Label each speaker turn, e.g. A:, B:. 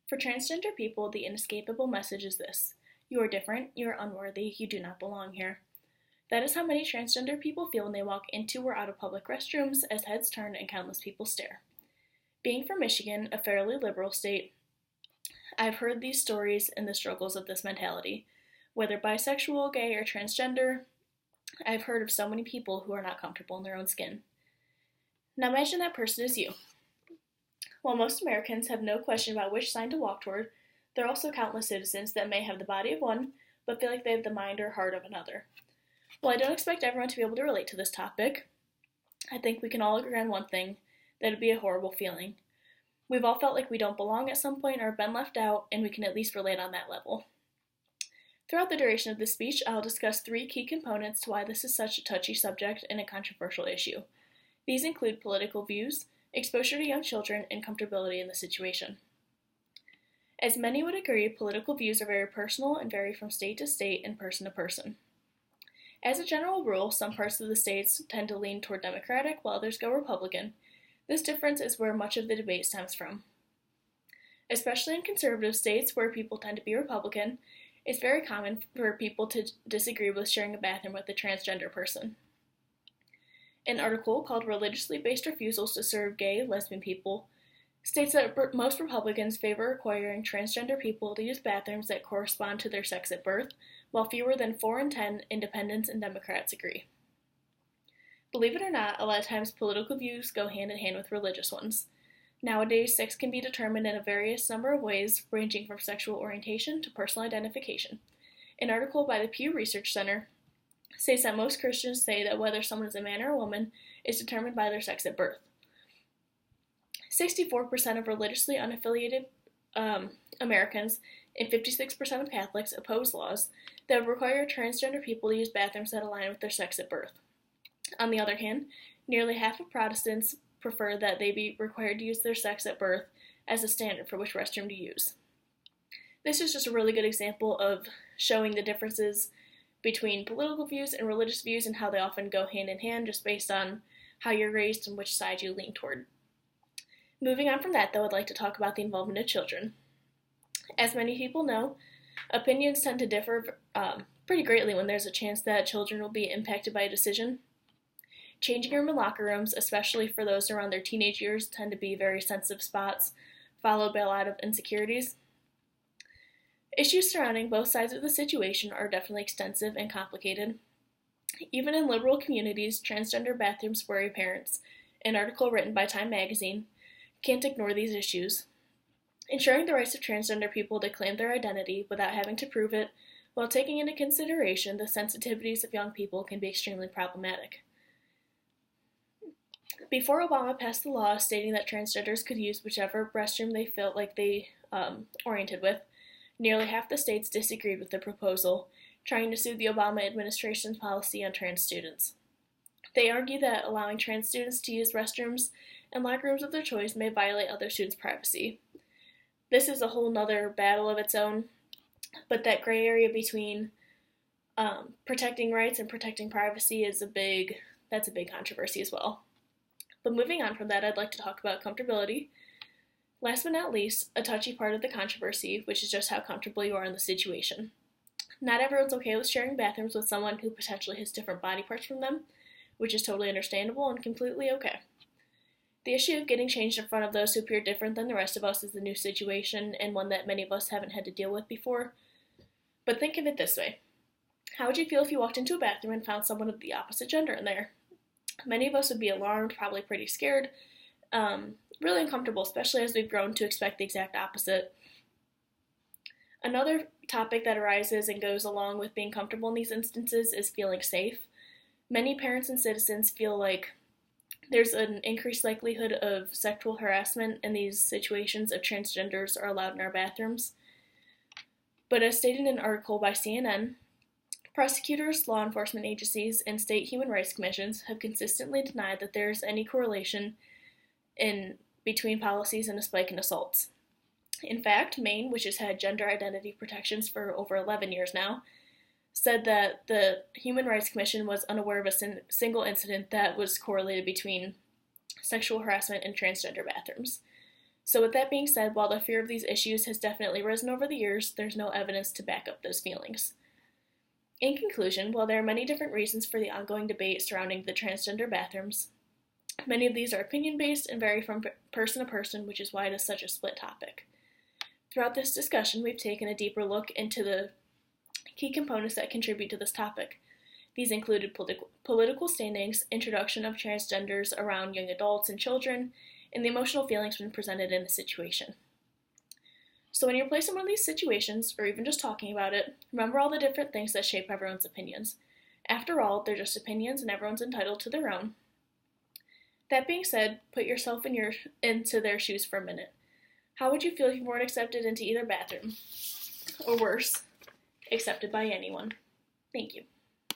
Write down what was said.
A: For transgender people, the inescapable message is this: you are different, you are unworthy, you do not belong here. That is how many transgender people feel when they walk into or out of public restrooms as heads turn and countless people stare. Being from Michigan, a fairly liberal state, I've heard these stories and the struggles of this mentality. Whether bisexual, gay, or transgender, I've heard of so many people who are not comfortable in their own skin. Now imagine that person is you. While most Americans have no question about which sign to walk toward, there are also countless citizens that may have the body of one, but feel like they have the mind or heart of another. While I don't expect everyone to be able to relate to this topic, I think we can all agree on one thing: that it'd be a horrible feeling. We've all felt like we don't belong at some point or have been left out, and we can at least relate on that level. Throughout the duration of this speech, I'll discuss 3 key components to why this is such a touchy subject and a controversial issue. These include political views, exposure to young children, and comfortability in the situation. As many would agree, political views are very personal and vary from state to state and person to person. As a general rule, some parts of the states tend to lean toward Democratic, while others go Republican. This difference is where much of the debate stems from. Especially in conservative states where people tend to be Republican, it's very common for people to disagree with sharing a bathroom with a transgender person. An article called Religiously Based Refusals to Serve Gay, Lesbian People states that most Republicans favor requiring transgender people to use bathrooms that correspond to their sex at birth, while fewer than 4 in 10 independents and Democrats agree. Believe it or not, a lot of times political views go hand in hand with religious ones. Nowadays, sex can be determined in a various number of ways, ranging from sexual orientation to personal identification. An article by the Pew Research Center states that most Christians say that whether someone is a man or a woman is determined by their sex at birth. 64% of religiously unaffiliated Americans and 56% of Catholics oppose laws that would require transgender people to use bathrooms that align with their sex at birth. On the other hand, nearly half of Protestants prefer that they be required to use their sex at birth as a standard for which restroom to use. This is just a really good example of showing the differences between political views and religious views and how they often go hand in hand just based on how you're raised and which side you lean toward. Moving on from that, though, I'd like to talk about the involvement of children. As many people know, opinions tend to differ pretty greatly when there's a chance that children will be impacted by a decision. Changing room and locker rooms, especially for those around their teenage years, tend to be very sensitive spots, followed by a lot of insecurities. Issues surrounding both sides of the situation are definitely extensive and complicated. Even in liberal communities, transgender bathrooms worry parents. An article written by Time magazine can't ignore these issues. Ensuring the rights of transgender people to claim their identity without having to prove it, while taking into consideration the sensitivities of young people, can be extremely problematic. Before Obama passed the law stating that transgenders could use whichever restroom they felt like they oriented with, nearly half the states disagreed with the proposal, trying to sue the Obama administration's policy on trans students. They argue that allowing trans students to use restrooms and locker rooms of their choice may violate other students' privacy. This is a whole nother battle of its own, but that gray area between protecting rights and protecting privacy is a big controversy as well. But moving on from that, I'd like to talk about comfortability. Last but not least, a touchy part of the controversy, which is just how comfortable you are in the situation. Not everyone's okay with sharing bathrooms with someone who potentially has different body parts from them, which is totally understandable and completely okay. The issue of getting changed in front of those who appear different than the rest of us is a new situation and one that many of us haven't had to deal with before. But think of it this way. How would you feel if you walked into a bathroom and found someone of the opposite gender in there? Many of us would be alarmed, probably pretty scared, really uncomfortable, especially as we've grown to expect the exact opposite. Another topic that arises and goes along with being comfortable in these instances is feeling safe. Many parents and citizens feel like there's an increased likelihood of sexual harassment in these situations if transgenders are allowed in our bathrooms. But as stated in an article by CNN, prosecutors, law enforcement agencies, and state human rights commissions have consistently denied that there's any correlation between policies and a spike in assaults. In fact, Maine, which has had gender identity protections for over 11 years now, said that the Human Rights Commission was unaware of a single incident that was correlated between sexual harassment and transgender bathrooms. So with that being said, while the fear of these issues has definitely risen over the years, there's no evidence to back up those feelings. In conclusion, while there are many different reasons for the ongoing debate surrounding the transgender bathrooms, many of these are opinion-based and vary from person to person, which is why it is such a split topic. Throughout this discussion, we've taken a deeper look into the key components that contribute to this topic. These included political standings, introduction of transgenders around young adults and children, and the emotional feelings when presented in a situation. So when you're placed in one of these situations, or even just talking about it, remember all the different things that shape everyone's opinions. After all, they're just opinions and everyone's entitled to their own. That being said, put yourself into their shoes for a minute. How would you feel if you weren't accepted into either bathroom? Or worse, accepted by anyone? Thank you.